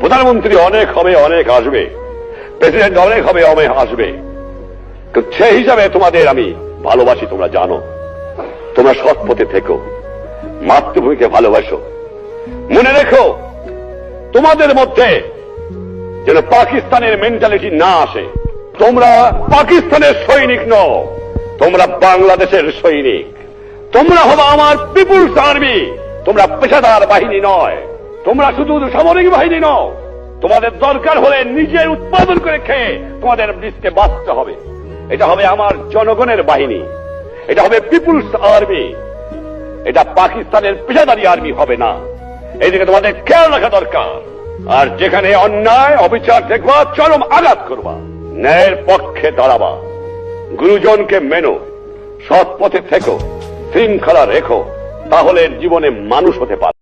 প্রধানমন্ত্রী অনেক হবে, অনেক আসবে, প্রেসিডেন্ট অনেক হবে, অনেক আসবে, সেই হিসাবে তোমাদের আমি ভালোবাসি, তোমরা জানো। তোমরা সৎ পথে থেকো, মাতৃভূমিকে ভালোবাসো। মনে রেখো, তোমাদের মধ্যে যেন পাকিস্তানের মেন্টালিটি না আসে। তোমরা পাকিস্তানের সৈনিক নও, তোমরা বাংলাদেশের সৈনিক। তোমরা হবে আমার পিপুলস আর্মি। তোমরা পেশাদার বাহিনী নয়, তোমরা শুধু সামরিক বাহিনী নও। তোমাদের দরকার হলে নিজের উৎপাদন করে খেয়ে তোমাদের দেশকে বাঁচতে হবে। এটা হবে আমার জনগণের বাহিনী, এটা হবে পিপুলস আর্মি। এটা পাকিস্তানের পেশাদারি আর্মি হবে না। এইদিকে তোমাদের খেয়াল রাখা দরকার। আর যেখানে অন্যায় অবিচার দেখবা, চরম আঘাত করবা, ন্যায়ের পক্ষে দাঁড়াবা, গুরুজনকে মেনো, সৎ পথে থেকো, শৃঙ্খলা রেখো, তাহলে জীবনে মানুষ হতে পারবে।